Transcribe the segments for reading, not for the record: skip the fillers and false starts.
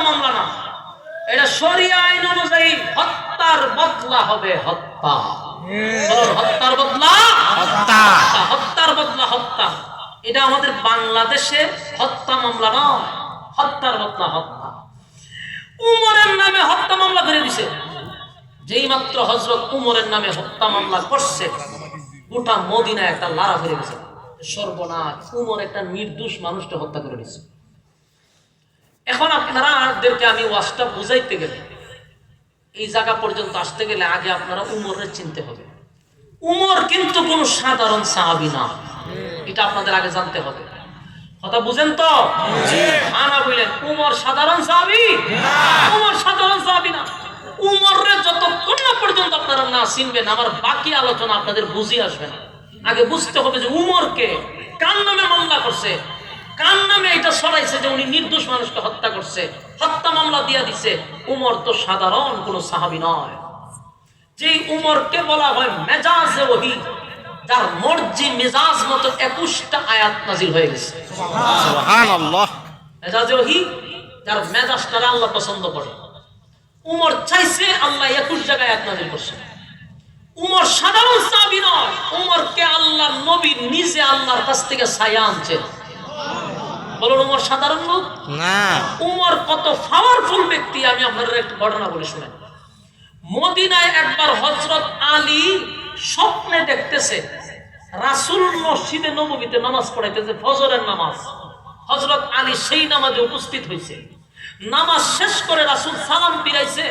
মামলা না, এটা শরিয়া আইন অনুযায়ী হত্যার বদলা হবে হত্যা। হত্যার বদলা হত্যা, হত্যার বদলা হত্যা। এটা আমাদের বাংলাদেশে হত্যা মামলা নয়, হত্যার বদলা হত্যা। উমরের নামে হত্যা মামলা করে দিছে। যেই মাত্র হযরত উমরের নামে হত্যা মামলা করছে, গোটা মদিনায় একটা লারা ফিরে গেছে। সর্বনাশ, উমর একটা নির্দোষ মানুষকে হত্যা করে দিচ্ছে। এখন আপনারাদেরকে আমি ওয়াজটা বুঝাইতে গেলে, এই জায়গা পর্যন্ত আসতে গেলে আগে আপনারা উমরের চিনতে হবে। উমর কিন্তু কোন সাধারণ সাহাবী না, এটা আপনাদের আগে জানতে হবে। কথা বুঝেন তো? না বললেন উমর সাধারণ সাহাবী না, উমর সাধারণ সাহাবী না। উমরের যতক্ষণ না পর্যন্ত আপনারা না চিনবেন, আমার বাকি আলোচনা আপনাদের বুঝে আসবে না। আগে বুঝতে হবে যে উমরকে কার নামে মামলা করছে, কার নামে এটা ছড়াইছে যে উনি নির্দোষ মানুষকে হত্যা করছে, হত্যা মামলা দিয়া দিছে। উমর তো সাধারণ কোন সাহাবী নয়। যেই উমরকে বলা হয় মেজাজে ওহী, যার মর্জি মেজাজ মতো 21টা আয়াত নাজিল হয়ে গেছে। সুবহানাল্লাহ। মেজাজে ওহী, যার মেজাজটা আল্লাহ পছন্দ করে। উমর চাইছে, আল্লাহ 21 জায়গায় আয়াত নাজিল করছে। উমর সাধারণ সাহাবী নয়, উমরকে আল্লাহ নবী নিজে আল্লাহর কাছ থেকে ছায়া আনছে। বলুন উমর সাধারণ লোক না। উমর কত পাওয়ারফুল ব্যক্তি, আমি আপনাদের একটা ঘটনা বলে শুনেন। মদিনায় একবার হযরত আলী স্বপ্নে দেখতেছে রাসূল মসজিদে নববীতে নামাজ পড়াইতেছে, ফজরের নামাজ। হযরত আলী সেই নামাজে উপস্থিত হয়েছে। নামাজ শেষ করে রাসূল সালাম ফিরাইছে।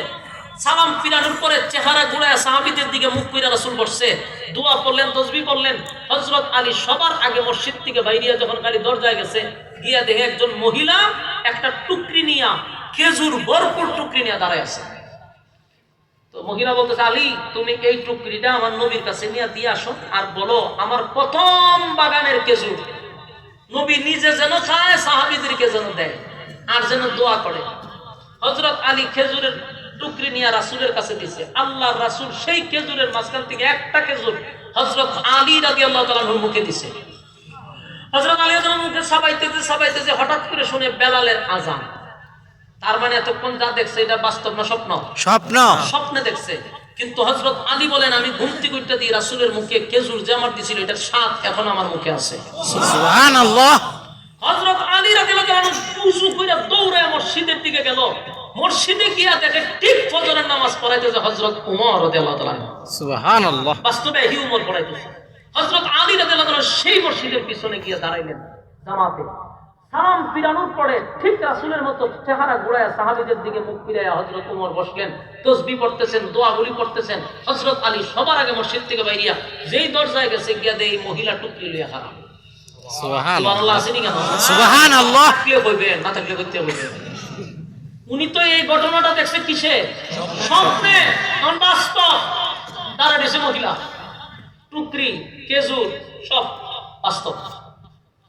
সালাম ফিরানোর পরে চেহারা ঘুরায় সাহাবীদের দিকে মুখ করে রাসূল বসছে, দোয়া পড়লেন, তাসবিহ পড়লেন। হযরত আলী সবার আগে মসজিদ থেকে বাইরিয়া যখন খালি দরজায় গেছে, গিয়া দেখে একজন মহিলা একটা টুকরি নিয়া, খেজুর ভরপুর টুকরি নিয়ে দাঁড়ায় আছে। তো মহিলা বলতেছে, আলী তুমি এই টুকরিটা আমার নবীর কাছে নিয়ে দিয়ে আসো, আর বলো আমার প্রথম বাগানের খেজুর নবী নিজে যেন খায়, সাহাবীদেরকে যেন দেয়, আর যেন দোয়া করে। হযরত আলী খেজুরের টুকরি নিয়ে রাসূলের কাছে দিয়েছে। আল্লাহর রাসূল সেই খেজুরের মাঝখান থেকে একটা খেজুর হযরত আলী রাদিয়াল্লাহু তাআলা আনহুর মুখে দিয়েছে। হযরত আলী রাদিয়াল্লাহু তাআলা মুখে সাবাইতেছে হঠাৎ করে শুনে বেলালের আযান। তার মানে এতক্ষণ যা দেখছে এটা বাস্তব না স্বপ্ন? স্বপ্ন, স্বপ্নে দেখছে। কিন্তু হযরত আলী বলেন, আমি ঘুম থেকে উঠতে দিয়ে রাসূলের মুখে খেজুর যে আমার দিছিল, এটার স্বাদ এখন আমার মুখে আছে। সুবহানাল্লাহ। হযরত আলী রাদিয়াল্লাহু তাআলা উযু করে দৌড়ে মসজিদের দিকে গেল। মসজিদে গিয়া দেখে ঠিক ফজরের নামাজ পড়াইতেছে হযরত ওমর রাদিয়াল্লাহু তাআলা। সুবহানাল্লাহ। বাস্তবে হি ওমর পড়াইতেছে। হযরত আলী রাদিয়াল্লাহু তাআলা সেই মসজিদের পিছনে গিয়া দাঁড়াইলেন জামাতে। সালাম ফিরানোর পরে ঠিক রাসূলের মতো চেহারা ঘুরায়া সাহাবীদের দিকে মুখ ফিরায়া হযরত ওমর বসলেন, তাসবিহ পড়তেছেন, দোয়াগুলি পড়তেছেন। হযরত আলী সবার আগে মসজিদ থেকে বাইরিয়া যেই দরজায় গেছে, গিয়া দেই মহিলা টুকরি লইয়া হারাম। সুবহানাল্লাহ। সুবহানাল্লাহ। কে কইবেন, না থাকলে কইতে হবে। উনি তো এই ঘটনাটা দেখছে কিসে? স্বপ্নে। কোন বাস্তব তারা দেশে মহিলা টুকরি খেজুর সব বাস্তব।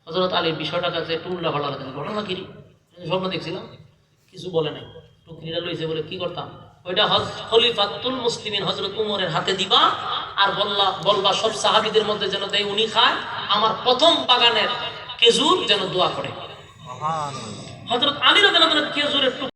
হযরত আলী বিষয়টা কাছে একটু উল্লাপাল্লা লাগছে। ঘটনা কি? স্বপ্ন দেখছিলাম, কিছু বলে নাই। টুকরিটা লইছে বলে কি করতাম, ওইটা খলিফাতুল মুসলিমিন হযরত উমরের হাতে দিবা, আর বলবা সব সাহাবীদের মধ্যে যেন দেয়, উনি খায়, আমার প্রথম বাগানের খেজুর যেন দোয়া করে। হযরত আলী রাদিয়াল্লাহু তাআলা খেজুরের